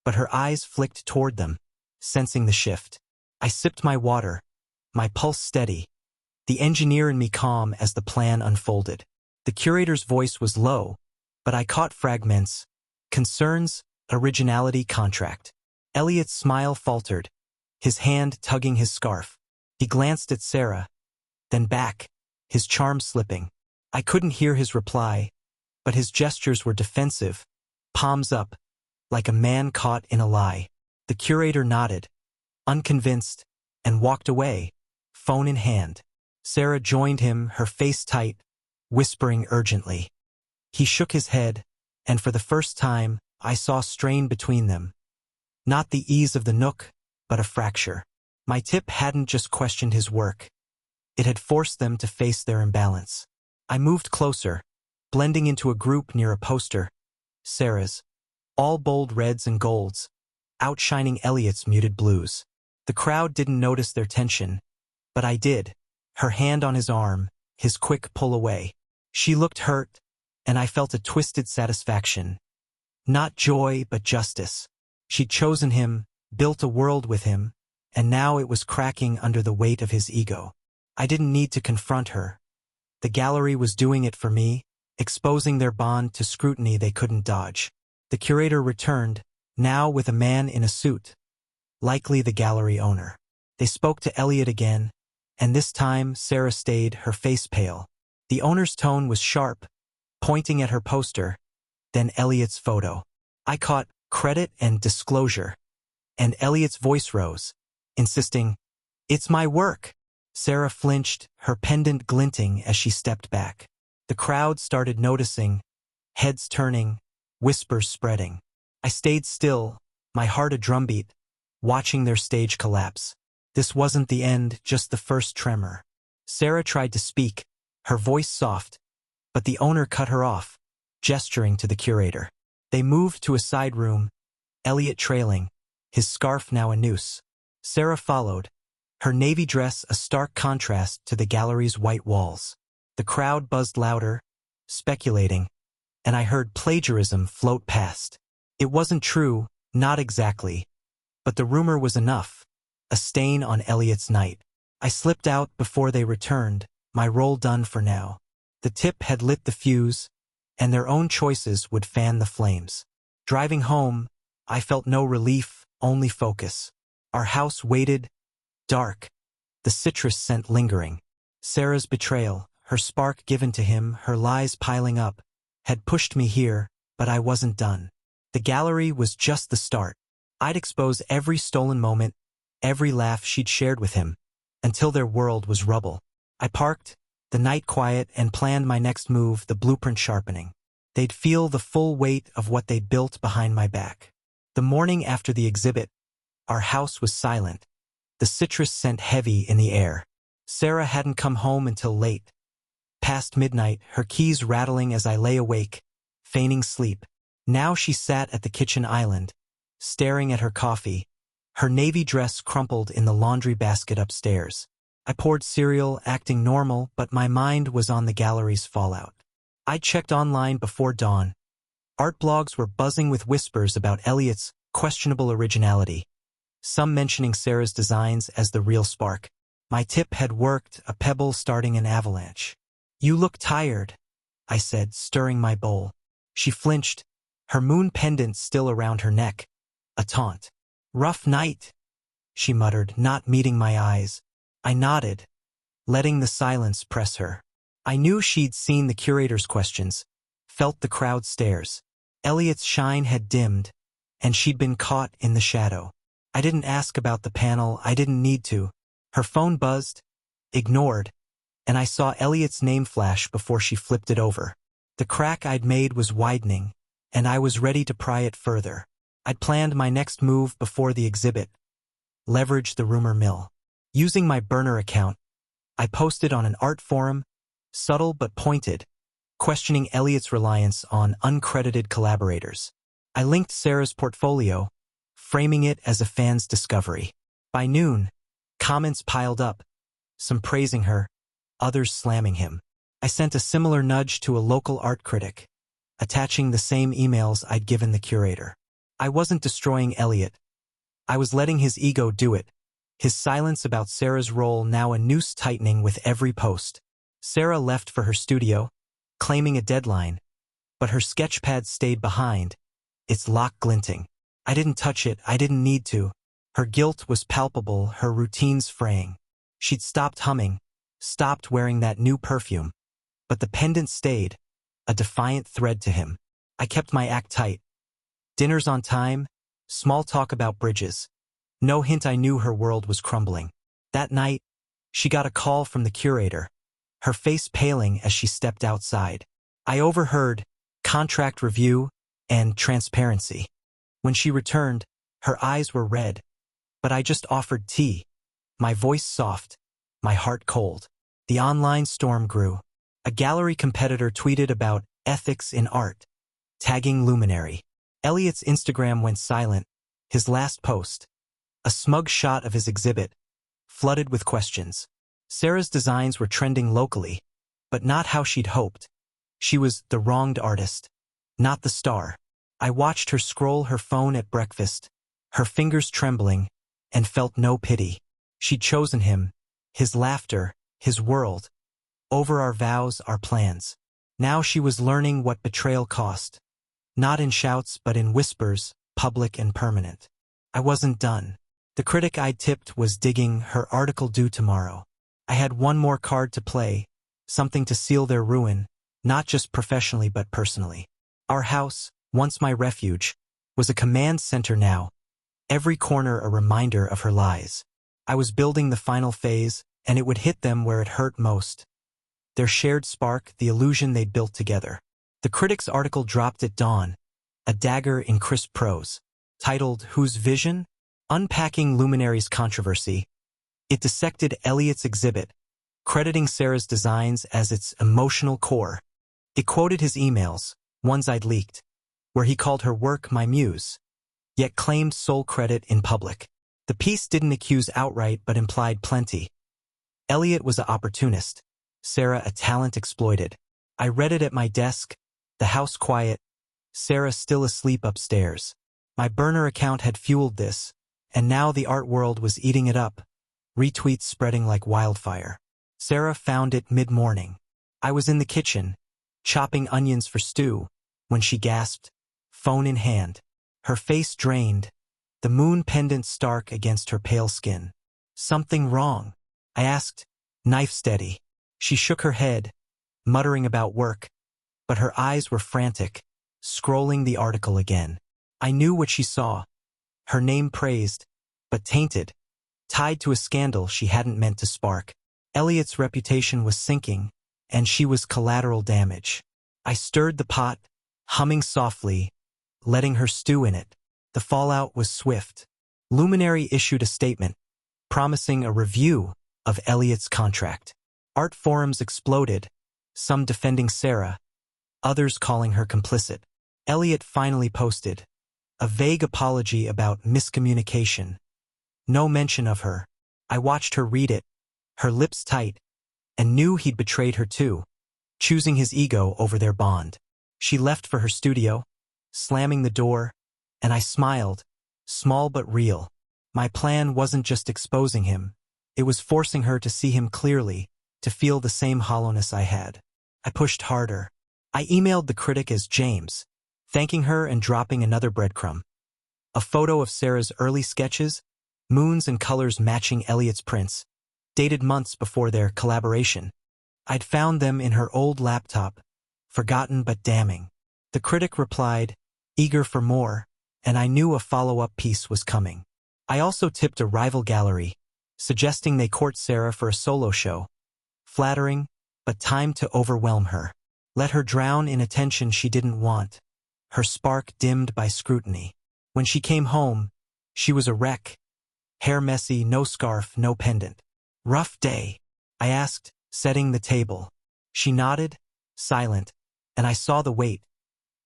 Speaker 1: but her eyes flicked toward them, sensing the shift. I sipped my water, my pulse steady, the engineer in me calm as the plan unfolded. The curator's voice was low, but I caught fragments, concerns, originality, contract. Elliot's smile faltered, his hand tugging his scarf. He glanced at Sarah, then back, his charm slipping. I couldn't hear his reply, but his gestures were defensive, palms up, like a man caught in a lie. The curator nodded, unconvinced, and walked away, phone in hand. Sarah joined him, her face tight, whispering urgently. He shook his head, and for the first time, I saw strain between them. Not the ease of the Nook, but a fracture. My tip hadn't just questioned his work. It had forced them to face their imbalance. I moved closer, blending into a group near a poster. Sarah's, all bold reds and golds, outshining Elliot's muted blues. The crowd didn't notice their tension, but I did. Her hand on his arm, his quick pull away. She looked hurt, and I felt a twisted satisfaction. Not joy, but justice. She'd chosen him, built a world with him, and now it was cracking under the weight of his ego. I didn't need to confront her. The gallery was doing it for me, exposing their bond to scrutiny they couldn't dodge. The curator returned, now with a man in a suit, likely the gallery owner. They spoke to Elliot again, and this time Sarah stayed, her face pale. The owner's tone was sharp, pointing at her poster, then Elliot's photo. I caught credit and disclosure, and Elliot's voice rose, insisting, "It's my work." Sarah flinched, her pendant glinting as she stepped back. The crowd started noticing, heads turning, whispers spreading. I stayed still, my heart a drumbeat, watching their stage collapse. This wasn't the end, just the first tremor. Sarah tried to speak, her voice soft, but the owner cut her off, gesturing to the curator. They moved to a side room, Elliot trailing, his scarf now a noose. Sarah followed, her navy dress a stark contrast to the gallery's white walls. The crowd buzzed louder, speculating, and I heard plagiarism float past. It wasn't true, not exactly, but the rumor was enough, a stain on Elliot's night. I slipped out before they returned, my role done for now. The tip had lit the fuse, and their own choices would fan the flames. Driving home, I felt no relief, only focus. Our house waited, dark, the citrus scent lingering. Sarah's betrayal, her spark given to him, her lies piling up, had pushed me here, but I wasn't done. The gallery was just the start. I'd expose every stolen moment, every laugh she'd shared with him, until their world was rubble. I parked, the night quiet, and planned my next move, the blueprint sharpening. They'd feel the full weight of what they'd built behind my back. The morning after the exhibit, our house was silent, the citrus scent heavy in the air. Sarah hadn't come home until late. Past midnight, her keys rattling as I lay awake, feigning sleep. Now she sat at the kitchen island, staring at her coffee, her navy dress crumpled in the laundry basket upstairs. I poured cereal, acting normal, but my mind was on the gallery's fallout. I checked online before dawn. Art blogs were buzzing with whispers about Elliot's questionable originality, some mentioning Sarah's designs as the real spark. My tip had worked, a pebble starting an avalanche. "You look tired," I said, stirring my bowl. She flinched, her moon pendant still around her neck, a taunt. "Rough night," she muttered, not meeting my eyes. I nodded, letting the silence press her. I knew she'd seen the curator's questions, felt the crowd stares. Elliot's shine had dimmed, and she'd been caught in the shadow. I didn't ask about the panel, I didn't need to. Her phone buzzed, ignored, and I saw Elliot's name flash before she flipped it over. The crack I'd made was widening, and I was ready to pry it further. I'd planned my next move before the exhibit, leverage the rumor mill. Using my burner account, I posted on an art forum, subtle but pointed, questioning Elliot's reliance on uncredited collaborators. I linked Sarah's portfolio, framing it as a fan's discovery. By noon, comments piled up, some praising her, others slamming him. I sent a similar nudge to a local art critic, attaching the same emails I'd given the curator. I wasn't destroying Elliot. I was letting his ego do it, his silence about Sarah's role now a noose tightening with every post. Sarah left for her studio, claiming a deadline, but her sketchpad stayed behind, its lock glinting. I didn't touch it, I didn't need to. Her guilt was palpable, her routines fraying. She'd stopped humming, stopped wearing that new perfume. But the pendant stayed, a defiant thread to him. I kept my act tight. Dinners on time, small talk about bridges. No hint I knew her world was crumbling. That night, she got a call from the curator, her face paling as she stepped outside. I overheard contract review and transparency. When she returned, her eyes were red, but I just offered tea, my voice soft, my heart cold. The online storm grew. A gallery competitor tweeted about ethics in art, tagging Luminary. Elliot's Instagram went silent, his last post, a smug shot of his exhibit, flooded with questions. Sarah's designs were trending locally, but not how she'd hoped. She was the wronged artist, not the star. I watched her scroll her phone at breakfast, her fingers trembling, and felt no pity. She'd chosen him, his laughter, his world, over our vows, our plans. Now she was learning what betrayal cost, not in shouts but in whispers, public and permanent. I wasn't done. The critic I'd tipped was digging her article due tomorrow. I had one more card to play, something to seal their ruin, not just professionally but personally. Our house, once my refuge, was a command center now, every corner a reminder of her lies. I was building the final phase, and it would hit them where it hurt most. Their shared spark, the illusion they'd built together. The critic's article dropped at dawn, a dagger in crisp prose. Titled, Whose Vision? Unpacking Luminary's Controversy. It dissected Elliot's exhibit, crediting Sarah's designs as its emotional core. It quoted his emails, ones I'd leaked, where he called her work my muse, yet claimed sole credit in public. The piece didn't accuse outright but implied plenty. Elliot was an opportunist, Sarah a talent exploited. I read it at my desk, the house quiet, Sarah still asleep upstairs. My burner account had fueled this, and now the art world was eating it up, retweets spreading like wildfire. Sarah found it mid-morning. I was in the kitchen, chopping onions for stew, when she gasped, phone in hand. Her face drained, the moon pendant stark against her pale skin. Something wrong? I asked, knife steady. She shook her head, muttering about work, but her eyes were frantic, scrolling the article again. I knew what she saw. Her name praised, but tainted, tied to a scandal she hadn't meant to spark. Elliot's reputation was sinking, and she was collateral damage. I stirred the pot, humming softly, letting her stew in it. The fallout was swift. Luminary issued a statement, promising a review of Elliot's contract. Art forums exploded, some defending Sarah, others calling her complicit. Elliot finally posted a vague apology about miscommunication. No mention of her. I watched her read it, her lips tight, and knew he'd betrayed her too, choosing his ego over their bond. She left for her studio, slamming the door, and I smiled, small but real. My plan wasn't just exposing him, it was forcing her to see him clearly, to feel the same hollowness I had. I pushed harder. I emailed the critic as James, thanking her and dropping another breadcrumb. A photo of Sarah's early sketches, moons and colors matching Elliot's prints, dated months before their collaboration. I'd found them in her old laptop, forgotten but damning. The critic replied, eager for more, and I knew a follow-up piece was coming. I also tipped a rival gallery, suggesting they court Sarah for a solo show. Flattering, but time to overwhelm her. Let her drown in attention she didn't want, her spark dimmed by scrutiny. When she came home, she was a wreck. Hair messy, no scarf, no pendant. Rough day, I asked, setting the table. She nodded, silent, and I saw the weight.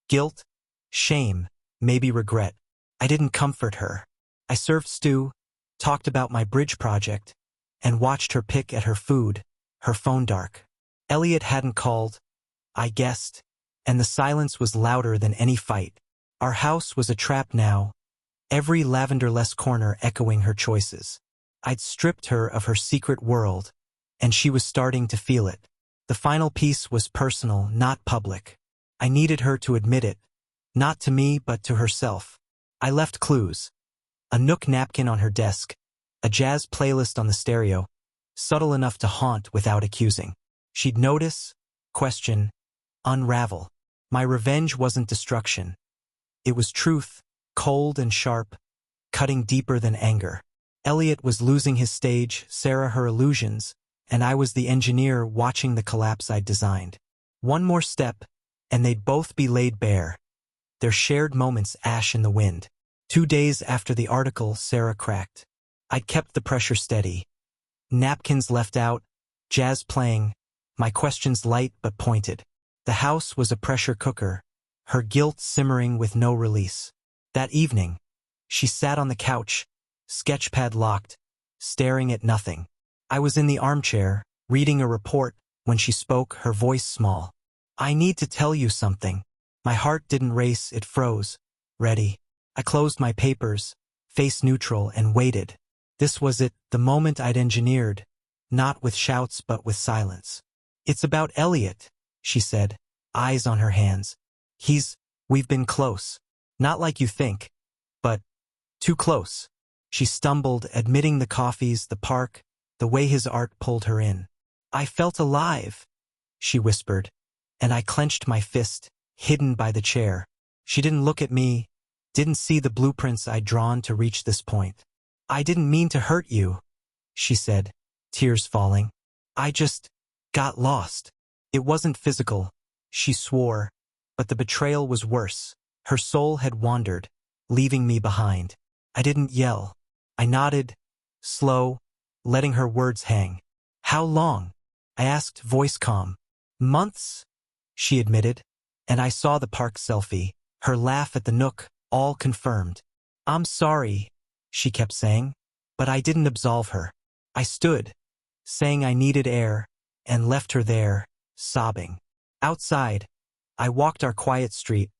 Speaker 1: Guilt, shame, maybe regret. I didn't comfort her. I served stew, talked about my bridge project, and watched her pick at her food, her phone dark. Elliot hadn't called, I guessed, and the silence was louder than any fight. Our house was a trap now, every lavender-less corner echoing her choices. I'd stripped her of her secret world, and she was starting to feel it. The final piece was personal, not public. I needed her to admit it, not to me but to herself. I left clues. A Nook napkin on her desk, a jazz playlist on the stereo, subtle enough to haunt without accusing. She'd notice, question, unravel. My revenge wasn't destruction. It was truth, cold and sharp, cutting deeper than anger. Elliot was losing his stage, Sarah her illusions, and I was the engineer watching the collapse I'd designed. One more step, and they'd both be laid bare, their shared moments ash in the wind. 2 days after the article, Sarah cracked. I'd kept the pressure steady. Napkins left out, jazz playing, my questions light but pointed. The house was a pressure cooker, her guilt simmering with no release. That evening, she sat on the couch, sketchpad locked, staring at nothing. I was in the armchair, reading a report, when she spoke, her voice small. I need to tell you something. My heart didn't race, it froze. Ready. I closed my papers, face neutral, and waited. This was it, the moment I'd engineered, not with shouts but with silence. It's about Elliot, she said, eyes on her hands. We've been close. Not like you think, but too close. She stumbled, admitting the coffees, the park, the way his art pulled her in. I felt alive, she whispered, and I clenched my fist, hidden by the chair. She didn't look at me, didn't see the blueprints I'd drawn to reach this point. I didn't mean to hurt you, she said, tears falling. I just got lost. It wasn't physical, she swore, but the betrayal was worse. Her soul had wandered, leaving me behind. I didn't yell. I nodded, slow, letting her words hang. How long? I asked, voice calm. Months, she admitted, and I saw the park selfie, her laugh at the Nook, all confirmed. I'm sorry, she kept saying, but I didn't absolve her. I stood, saying I needed air, and left her there, sobbing. Outside, I walked our quiet street,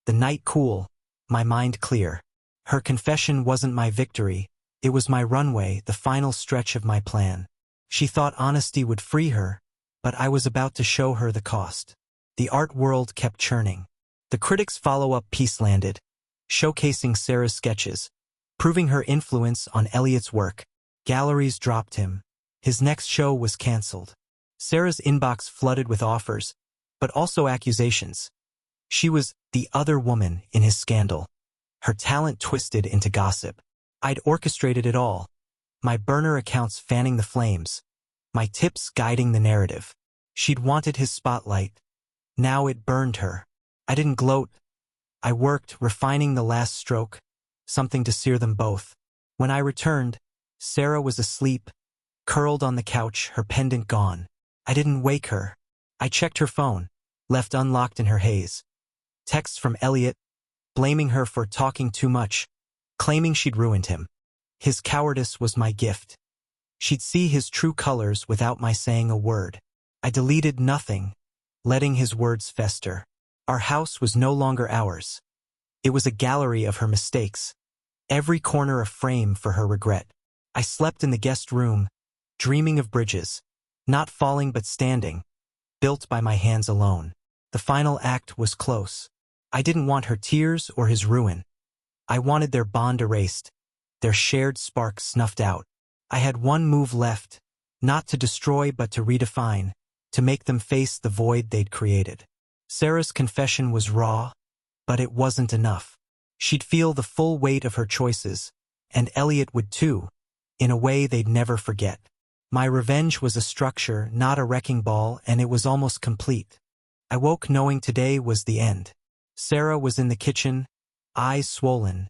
Speaker 1: the night cool, my mind clear. Her confession wasn't my victory, it was my runway, the final stretch of my plan. She thought honesty would free her, but I was about to show her the cost. The art world kept churning. The critics' follow-up piece landed, showcasing Sarah's sketches, proving her influence on Elliot's work. Galleries dropped him. His next show was cancelled. Sarah's inbox flooded with offers, but also accusations. She was the other woman in his scandal. Her talent twisted into gossip. I'd orchestrated it all. My burner accounts fanning the flames. My tips guiding the narrative. She'd wanted his spotlight. Now it burned her. I didn't gloat. I worked, refining the last stroke, something to sear them both. When I returned, Sarah was asleep, curled on the couch, her pendant gone. I didn't wake her. I checked her phone, left unlocked in her haze. Texts from Elliot, blaming her for talking too much, claiming she'd ruined him. His cowardice was my gift. She'd see his true colors without my saying a word. I deleted nothing, letting his words fester. Our house was no longer ours. It was a gallery of her mistakes, every corner a frame for her regret. I slept in the guest room, dreaming of bridges, not falling but standing, built by my hands alone. The final act was close. I didn't want her tears or his ruin. I wanted their bond erased, their shared spark snuffed out. I had one move left, not to destroy but to redefine, to make them face the void they'd created. Sarah's confession was raw, but it wasn't enough. She'd feel the full weight of her choices, and Elliot would too, in a way they'd never forget. My revenge was a structure, not a wrecking ball, and it was almost complete. I woke knowing today was the end. Sarah was in the kitchen, eyes swollen,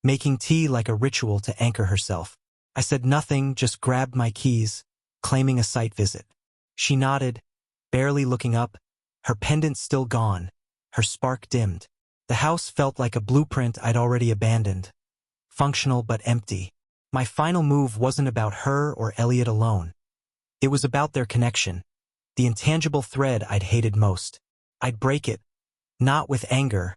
Speaker 1: making tea like a ritual to anchor herself. I said nothing, just grabbed my keys, claiming a site visit. She nodded, barely looking up, her pendant still gone, her spark dimmed. The house felt like a blueprint I'd already abandoned, functional but empty. My final move wasn't about her or Elliot alone. It was about their connection, the intangible thread I'd hated most. I'd break it, not with anger,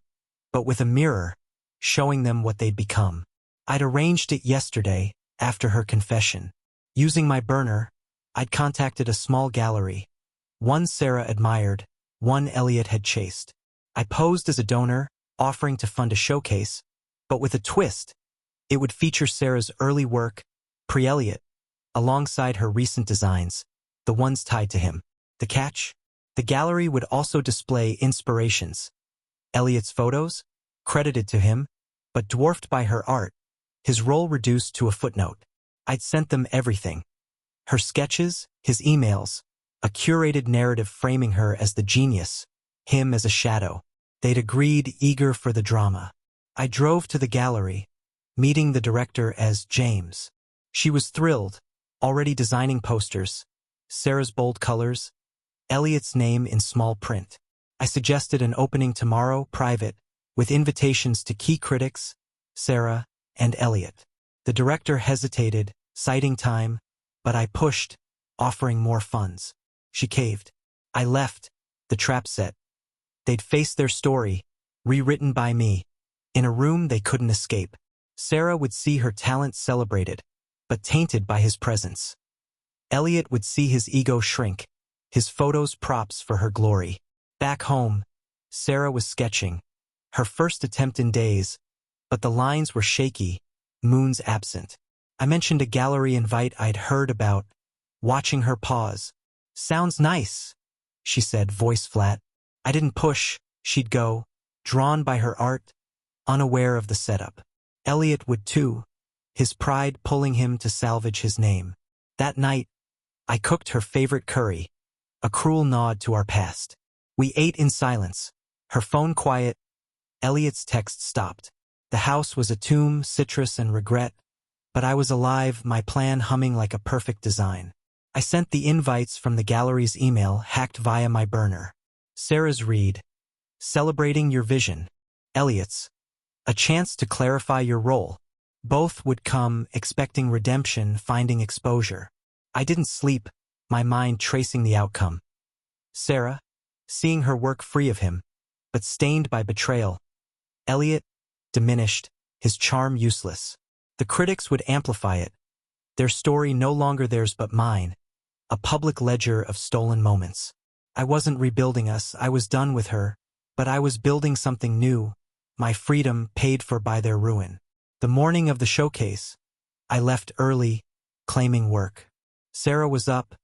Speaker 1: but with a mirror, showing them what they'd become. I'd arranged it yesterday, after her confession. Using my burner, I'd contacted a small gallery. One Sarah admired, one Elliot had chased. I posed as a donor, offering to fund a showcase, but with a twist. It would feature Sarah's early work, pre-Elliot, alongside her recent designs, the ones tied to him. The catch? The gallery would also display inspirations. Elliot's photos, credited to him, but dwarfed by her art, his role reduced to a footnote. I'd sent them everything. Her sketches, his emails, a curated narrative framing her as the genius, him as a shadow. They'd agreed, eager for the drama. I drove to the gallery, meeting the director as James. She was thrilled, already designing posters, Sarah's bold colors, Elliot's name in small print. I suggested an opening tomorrow, private, with invitations to key critics, Sarah and Elliot. The director hesitated, citing time, but I pushed, offering more funds. She caved. I left, the trap set. They'd face their story, rewritten by me, in a room they couldn't escape. Sarah would see her talent celebrated, but tainted by his presence. Elliot would see his ego shrink, his photos props for her glory. Back home, Sarah was sketching, her first attempt in days, but the lines were shaky, moons absent. I mentioned a gallery invite I'd heard about, watching her pause. "Sounds nice," she said, voice flat. I didn't push, she'd go, drawn by her art, unaware of the setup. Elliot would too, his pride pulling him to salvage his name. That night, I cooked her favorite curry, a cruel nod to our past. We ate in silence, her phone quiet, Elliot's text stopped. The house was a tomb, citrus and regret, but I was alive, my plan humming like a perfect design. I sent the invites from the gallery's email, hacked via my burner. Sarah's read, "Celebrating your vision." Elliot's, "A chance to clarify your role." Both would come, expecting redemption, finding exposure. I didn't sleep, my mind tracing the outcome. Sarah, seeing her work free of him, but stained by betrayal. Elliot, diminished, his charm useless. The critics would amplify it, their story no longer theirs but mine, a public ledger of stolen moments. I wasn't rebuilding us, I was done with her, but I was building something new, my freedom paid for by their ruin. The morning of the showcase, I left early, claiming work. Sarah was up,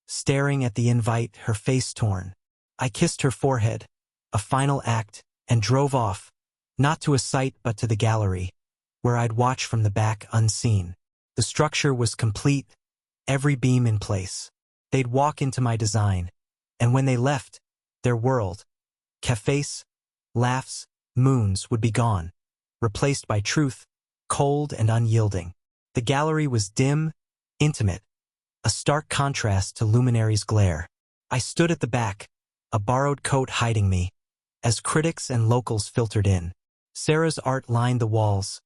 Speaker 1: staring at the invite, her face torn. I kissed her forehead, a final act, and drove off, not to a site but to the gallery, where I'd watch from the back unseen. The structure was complete, every beam in place. They'd walk into my design, and when they left, their world, cafes, laughs, moons would be gone, replaced by truth, cold and unyielding. The gallery was dim, intimate, a stark contrast to Luminary's glare. I stood at the back, a borrowed coat hiding me, as critics and locals filtered in. Sarah's art lined the walls,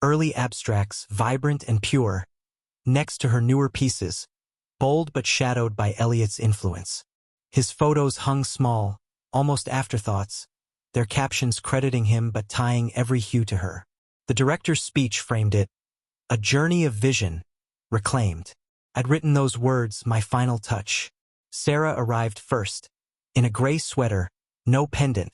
Speaker 1: early abstracts, vibrant and pure, next to her newer pieces, bold but shadowed by Elliot's influence. His photos hung small, almost afterthoughts, their captions crediting him but tying every hue to her. The director's speech framed it, a journey of vision, reclaimed. I'd written those words, my final touch. Sarah arrived first, in a gray sweater, no pendant,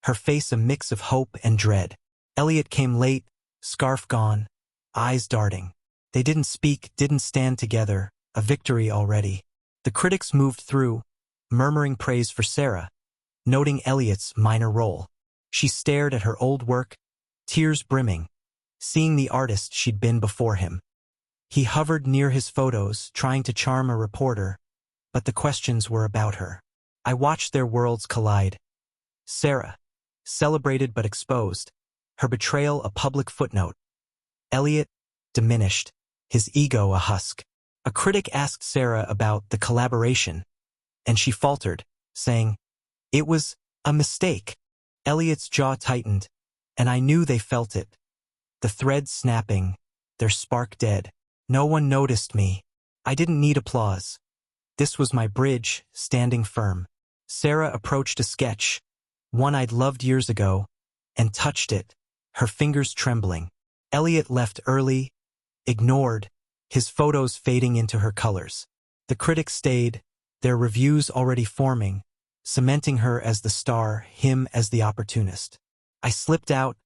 Speaker 1: her face a mix of hope and dread. Elliot came late, scarf gone, eyes darting. They didn't speak, didn't stand together, a victory already. The critics moved through, murmuring praise for Sarah, noting Elliot's minor role. She stared at her old work, tears brimming, seeing the artist she'd been before him. He hovered near his photos, trying to charm a reporter, but the questions were about her. I watched their worlds collide. Sarah, celebrated but exposed, her betrayal a public footnote. Elliot, diminished, his ego a husk. A critic asked Sarah about the collaboration, and she faltered, saying, "It was a mistake." Elliot's jaw tightened, and I knew they felt it. The thread snapping, their spark dead. No one noticed me. I didn't need applause. This was my bridge, standing firm. Sarah approached a sketch, one I'd loved years ago, and touched it, her fingers trembling. Elliot left early, ignored, his photos fading into her colors. The critics stayed, their reviews already forming, cementing her as the star, him as the opportunist. I slipped out,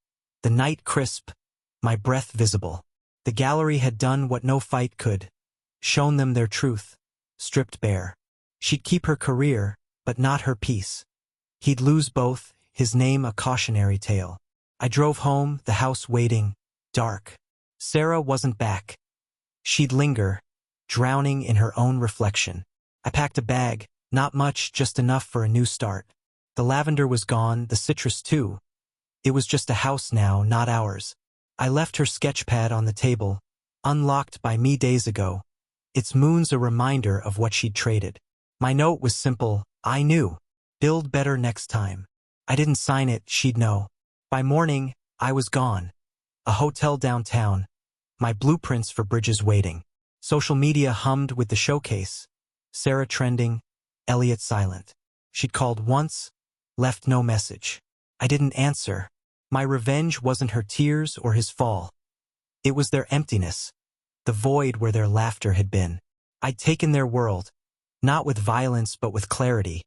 Speaker 1: the night crisp, my breath visible. The gallery had done what no fight could, shown them their truth, stripped bare. She'd keep her career, but not her peace. He'd lose both, his name a cautionary tale. I drove home, the house waiting, dark. Sarah wasn't back. She'd linger, drowning in her own reflection. I packed a bag, not much, just enough for a new start. The lavender was gone, the citrus too. It was just a house now, not ours. I left her sketch pad on the table, unlocked by me days ago. Its moon's a reminder of what she'd traded. My note was simple, I knew. Build better next time. I didn't sign it, she'd know. By morning, I was gone. A hotel downtown. My blueprints for bridges waiting. Social media hummed with the showcase. Sarah trending, Elliot silent. She'd called once, left no message. I didn't answer. My revenge wasn't her tears or his fall. It was their emptiness, the void where their laughter had been. I'd taken their world, not with violence but with clarity,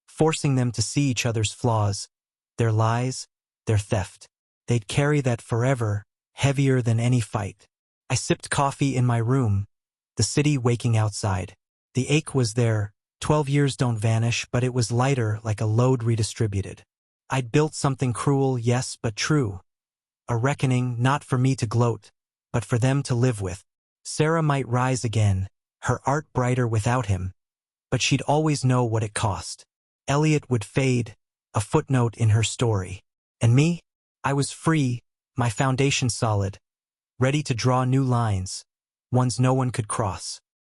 Speaker 1: forcing them to see each other's flaws, their lies, their theft. They'd carry that forever, heavier than any fight. I sipped coffee in my room, the city waking outside. The ache was there, 12 years don't vanish, but it was lighter, like a load redistributed. I'd built something cruel, yes, but true. A reckoning, not for me to gloat, but for them to live with. Sarah might rise again, her art brighter without him, but she'd always know what it cost. Elliot would fade, a footnote in her story. And me? I was free, my foundation solid, ready to draw new lines, ones no one could cross.